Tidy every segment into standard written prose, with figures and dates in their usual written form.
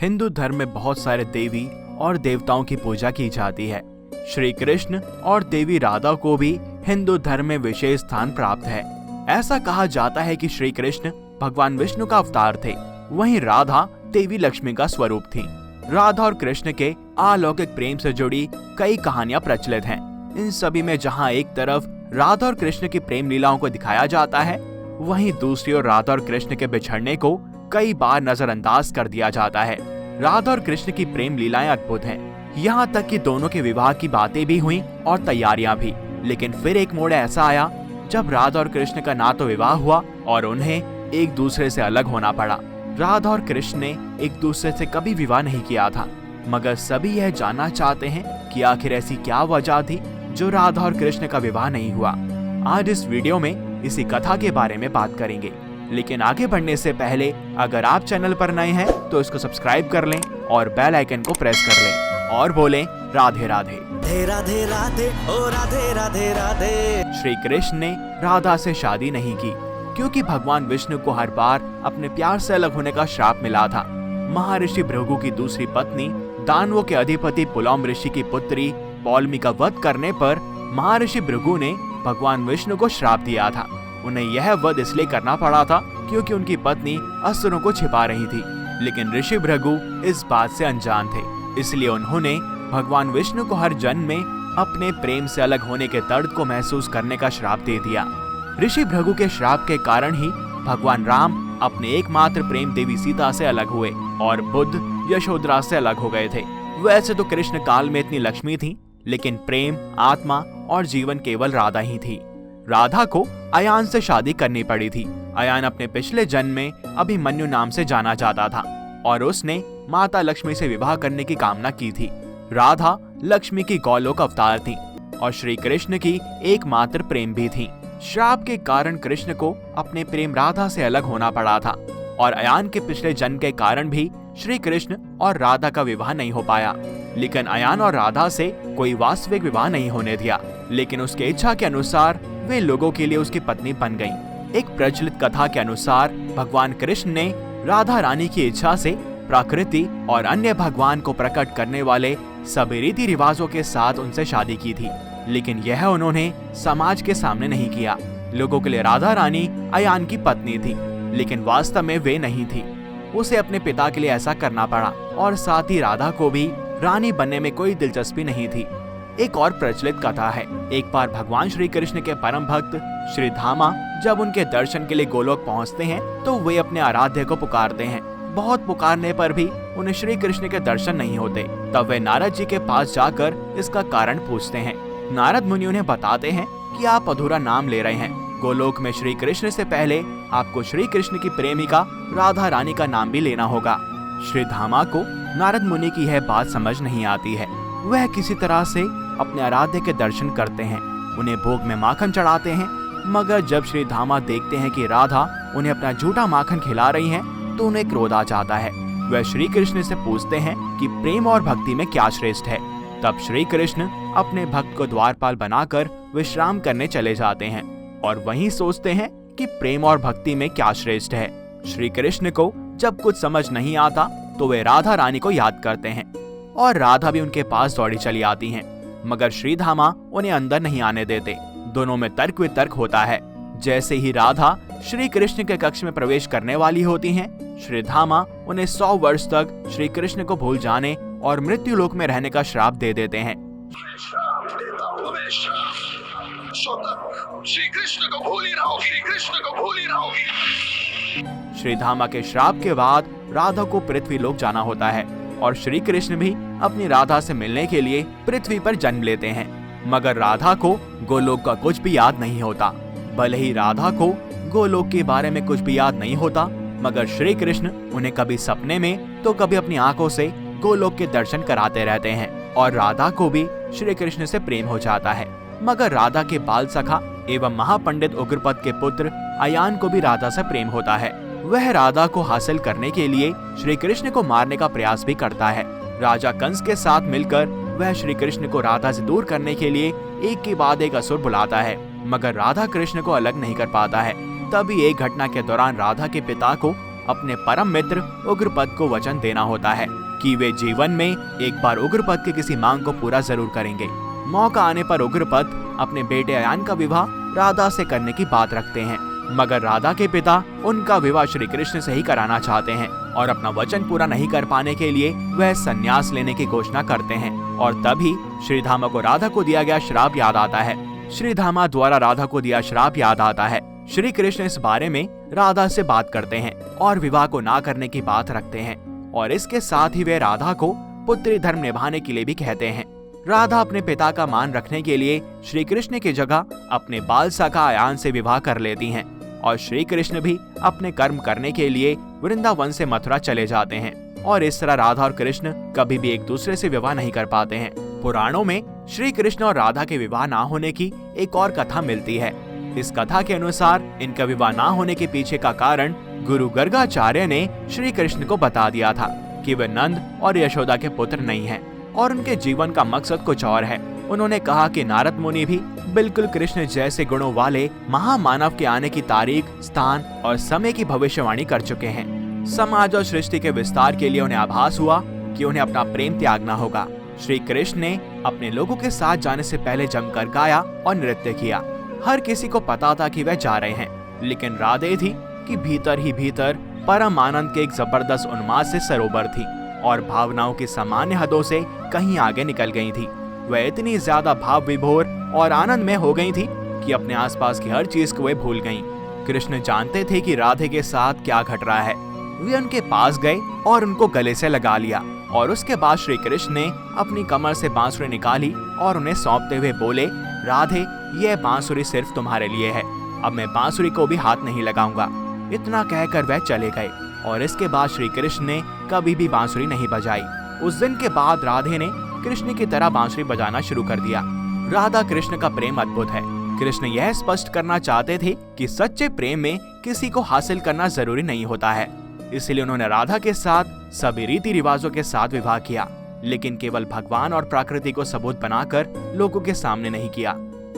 हिंदू धर्म में बहुत सारे देवी और देवताओं की पूजा की जाती है। श्री कृष्ण और देवी राधा को भी हिंदू धर्म में विशेष स्थान प्राप्त है। ऐसा कहा जाता है कि श्री कृष्ण भगवान विष्णु का अवतार थे, वहीं राधा देवी लक्ष्मी का स्वरूप थी। राधा और कृष्ण के अलौकिक प्रेम से जुड़ी कई कहानियां प्रचलित हैं। इन सभी में जहां एक तरफ राधा और कृष्ण की प्रेम लीलाओं को दिखाया जाता है, वहीं दूसरी ओर राधा और कृष्ण के बिछड़ने को कई बार नजरअंदाज कर दिया जाता है। राधा और कृष्ण की प्रेम लीलाएं अद्भुत हैं। यहाँ तक कि दोनों के विवाह की बातें भी हुई और तैयारियां भी। लेकिन फिर एक मोड़ ऐसा आया जब राधा और कृष्ण का ना तो विवाह हुआ और उन्हें एक दूसरे से अलग होना पड़ा। राधा और कृष्ण ने एक दूसरे से कभी विवाह नहीं किया था, मगर सभी यह जानना चाहते हैं कि आखिर ऐसी क्या वजह थी जो राधा और कृष्ण का विवाह नहीं हुआ। आज इस वीडियो में इसी कथा के बारे में बात करेंगे। लेकिन आगे बढ़ने से पहले अगर आप चैनल पर नए हैं तो इसको सब्सक्राइब कर लें और बेल आइकन को प्रेस कर लें और बोलें राधे राधे। राधे राधे ओ राधे राधे राधे। श्री कृष्ण ने राधा से शादी नहीं की क्योंकि भगवान विष्णु को हर बार अपने प्यार से अलग होने का श्राप मिला था। महर्षि भृगु की दूसरी पत्नी दानवों के अधिपति पुलस्त्य ऋषि की पुत्री पौलमी का वध करने पर महर्षि भृगु ने भगवान विष्णु को श्राप दिया था। उन्हें यह वध इसलिए करना पड़ा था क्योंकि उनकी पत्नी असुरों को छिपा रही थी, लेकिन ऋषि भृगु इस बात से अनजान थे। इसलिए उन्होंने भगवान विष्णु को हर जन्म में अपने प्रेम से अलग होने के दर्द को महसूस करने का श्राप दे दिया। ऋषि भृगु के श्राप के कारण ही भगवान राम अपने एकमात्र प्रेम देवी सीता से अलग हुए और बुद्ध यशोधरा से अलग हो गए थे। वैसे तो कृष्ण काल में इतनी लक्ष्मी थी, लेकिन प्रेम, आत्मा और जीवन केवल राधा ही थी। राधा को अयान से शादी करनी पड़ी थी। अयान अपने पिछले जन्म में अभिमन्यु नाम से जाना जाता था और उसने माता लक्ष्मी से विवाह करने की कामना की थी। राधा लक्ष्मी की गौलोक अवतार थी और श्री कृष्ण की एकमात्र प्रेम भी थी। श्राप के कारण कृष्ण को अपने प्रेम राधा से अलग होना पड़ा था और अयान के पिछले जन्म के कारण भी श्री कृष्ण और राधा का विवाह नहीं हो पाया। लेकिन अयान और राधा से कोई वास्तविक विवाह नहीं होने दिया, लेकिन उसके इच्छा के अनुसार वे लोगों के लिए उसकी पत्नी बन गईं। एक प्रचलित कथा के अनुसार भगवान कृष्ण ने राधा रानी की इच्छा से प्रकृति और अन्य भगवान को प्रकट करने वाले सभी रीति रिवाजों के साथ उनसे शादी की थी, लेकिन यह उन्होंने समाज के सामने नहीं किया। लोगों के लिए राधा रानी अयान की पत्नी थी, लेकिन वास्तव में वे नहीं थी। उसे अपने पिता के लिए ऐसा करना पड़ा और साथ ही राधा को भी रानी बनने में कोई दिलचस्पी नहीं थी। एक और प्रचलित कथा है। एक बार भगवान श्री कृष्ण के परम भक्त श्री धामा जब उनके दर्शन के लिए गोलोक पहुंचते हैं तो वे अपने आराध्य को पुकारते हैं। बहुत पुकारने पर भी उन्हें श्री कृष्ण के दर्शन नहीं होते। तब वे नारद जी के पास जाकर इसका कारण पूछते हैं। नारद मुनि उन्हें बताते हैं कि आप अधूरा नाम ले रहे हैं। गोलोक में श्री कृष्ण से पहले आपको श्री कृष्ण की प्रेमिका राधा रानी का नाम भी लेना होगा। श्री धामा को नारद मुनि की यह बात समझ नहीं आती है। वह किसी तरह से अपने आराध्य के दर्शन करते हैं, उन्हें भोग में माखन चढ़ाते हैं, मगर जब श्री धामा देखते हैं कि राधा उन्हें अपना झूठा माखन खिला रही हैं, तो उन्हें क्रोध आ जाता है। वह श्री कृष्ण से पूछते हैं कि प्रेम और भक्ति में क्या श्रेष्ठ है। तब श्री कृष्ण अपने भक्त को द्वारपाल बनाकर विश्राम करने चले जाते हैं और वहीं सोचते हैं कि प्रेम और भक्ति में क्या श्रेष्ठ है। श्री कृष्ण को जब कुछ समझ नहीं आता तो वे राधा रानी को याद करते हैं और राधा भी उनके पास दौड़ी चली आती हैं, मगर श्री धामा उन्हें अंदर नहीं आने देते। दोनों में तर्क वितर्क होता है। जैसे ही राधा श्री कृष्ण के कक्ष में प्रवेश करने वाली होती हैं, श्री धामा उन्हें 100 वर्ष तक श्री कृष्ण को भूल जाने और मृत्यु लोक में रहने का श्राप दे देते हैं। श्री कृष्ण को भूल ही रहोगी, श्री कृष्ण को भूल ही रहोगी। श्री धामा के श्राप के बाद राधा को पृथ्वी लोक जाना होता है और श्री कृष्ण भी अपनी राधा से मिलने के लिए पृथ्वी पर जन्म लेते हैं। मगर राधा को गोलोक का कुछ भी याद नहीं होता। भले ही राधा को गोलोक के बारे में कुछ भी याद नहीं होता, मगर श्री कृष्ण उन्हें कभी सपने में तो कभी अपनी आंखों से गोलोक के दर्शन कराते रहते हैं और राधा को भी श्री कृष्ण से प्रेम हो जाता है। मगर राधा के बाल सखा एवं महापंडित उग्रपद के पुत्र अयान को भी राधा से प्रेम होता है। वह राधा को हासिल करने के लिए श्री कृष्ण को मारने का प्रयास भी करता है। राजा कंस के साथ मिलकर वह श्री कृष्ण को राधा से दूर करने के लिए एक के बाद एक असुर बुलाता है, मगर राधा कृष्ण को अलग नहीं कर पाता है। तभी एक घटना के दौरान राधा के पिता को अपने परम मित्र उग्रपद को वचन देना होता है कि वे जीवन में एक बार उग्रपद की किसी मांग को पूरा जरूर करेंगे। मौका आने पर उग्रपद अपने बेटे अयान का विवाह राधा से करने की बात रखते हैं, मगर राधा के पिता उनका विवाह श्री कृष्ण से ही कराना चाहते हैं और अपना वचन पूरा नहीं कर पाने के लिए वह संन्यास लेने की घोषणा करते हैं। और तभी श्रीधामा को राधा को दिया गया श्राप याद आता है। श्रीधामा द्वारा राधा को दिया श्राप याद आता है। श्री कृष्ण इस बारे में राधा से बात करते हैं और विवाह को ना करने की बात रखते हैं और इसके साथ ही वे राधा को पुत्री धर्म निभाने के लिए भी कहते हैं। राधा अपने पिता का मान रखने के लिए श्री कृष्ण की जगह अपने बाल सखा अयान से विवाह कर लेती हैं और श्री कृष्ण भी अपने कर्म करने के लिए वृंदावन से मथुरा चले जाते हैं और इस तरह राधा और कृष्ण कभी भी एक दूसरे से विवाह नहीं कर पाते हैं। पुराणों में श्री कृष्ण और राधा के विवाह ना होने की एक और कथा मिलती है। इस कथा के अनुसार इनका विवाह ना होने के पीछे का कारण गुरु गर्गाचार्य ने श्री कृष्ण को बता दिया था कि वे नंद और यशोदा के पुत्र नहीं हैं और उनके जीवन का मकसद कुछ और है। उन्होंने कहा कि नारद मुनि भी बिल्कुल कृष्ण जैसे गुणों वाले महामानव के आने की तारीख, स्थान और समय की भविष्यवाणी कर चुके हैं। समाज और सृष्टि के विस्तार के लिए उन्हें आभास हुआ कि उन्हें अपना प्रेम त्यागना होगा। श्री कृष्ण ने अपने लोगों के साथ जाने से पहले जमकर गाया और नृत्य किया। हर किसी को पता था कि वह जा रहे हैं, लेकिन राधे थी कि भीतर ही भीतर परम आनंद के एक जबरदस्त उन्माद से सरोवर थी और भावनाओं की सामान्य हदों से कहीं आगे निकल गई थी। वह इतनी ज्यादा भाव विभोर और आनंद में हो गई थी कि अपने आसपास की हर चीज को वे भूल गईं। कृष्ण जानते थे कि राधे के साथ क्या घट रहा है। वे उनके पास गए और उनको गले से लगा लिया और उसके बाद श्री कृष्ण ने अपनी कमर से बांसुरी निकाली और उन्हें सौंपते हुए बोले, राधे, यह बांसुरी सिर्फ तुम्हारे लिए है। अब मैं बांसुरी को भी हाथ नहीं लगाऊंगा। इतना कहकर वह चले गए और इसके बाद श्री कृष्ण ने कभी भी बांसुरी नहीं बजाई। उस दिन के बाद राधे ने कृष्ण की तरह बांसुरी बजाना शुरू कर दिया। राधा कृष्ण का प्रेम अद्भुत है। कृष्ण यह स्पष्ट करना चाहते थे कि सच्चे प्रेम में किसी को हासिल करना जरूरी नहीं होता है। इसलिए उन्होंने राधा के साथ सभी रीति रिवाजों के साथ विवाह किया, लेकिन केवल भगवान और प्रकृति को सबूत बनाकर लोगों के सामने नहीं किया,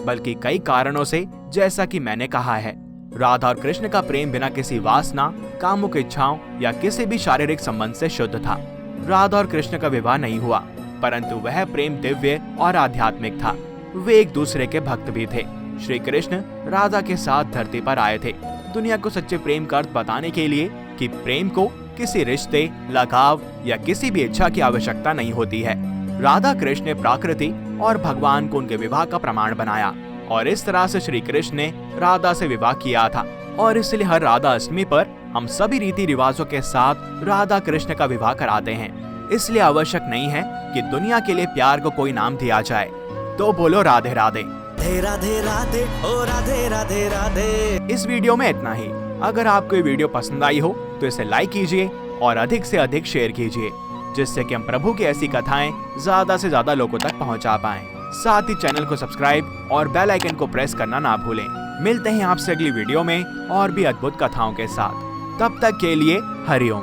बल्कि कई कारणों से, जैसा कि मैंने कहा है। राधा और कृष्ण का प्रेम बिना किसी वासना, कामुक इच्छाओं या किसी भी शारीरिक संबंध से शुद्ध था। राधा और कृष्ण का विवाह नहीं हुआ, परंतु वह प्रेम दिव्य और आध्यात्मिक था। वे एक दूसरे के भक्त भी थे। श्री कृष्ण राधा के साथ धरती पर आए थे दुनिया को सच्चे प्रेम का अर्थ बताने के लिए कि प्रेम को किसी रिश्ते, लगाव या किसी भी इच्छा की आवश्यकता नहीं होती है। राधा कृष्ण ने प्रकृति और भगवान को उनके विवाह का प्रमाण बनाया और इस तरह से श्री कृष्ण ने राधा से विवाह किया था और इसलिए हर राधा अष्टमी पर हम सभी रीति रिवाजों के साथ राधा कृष्ण का विवाह कराते हैं। इसलिए आवश्यक नहीं है कि दुनिया के लिए प्यार को कोई नाम दिया जाए। तो बोलो राधे राधे। राधे राधे ओ राधे राधे राधे। इस वीडियो में इतना ही। अगर आपको ये वीडियो पसंद आई हो तो इसे लाइक कीजिए और अधिक से अधिक शेयर कीजिए, जिससे कि हम प्रभु की ऐसी कथाएं ज्यादा से ज्यादा लोगों तक पहुंचा पाएं। साथ ही चैनल को सब्सक्राइब और बेल आइकन को प्रेस करना ना भूलें। मिलते हैं आपसे अगली वीडियो में और भी अद्भुत कथाओं के साथ। तब तक के लिए हरिओम।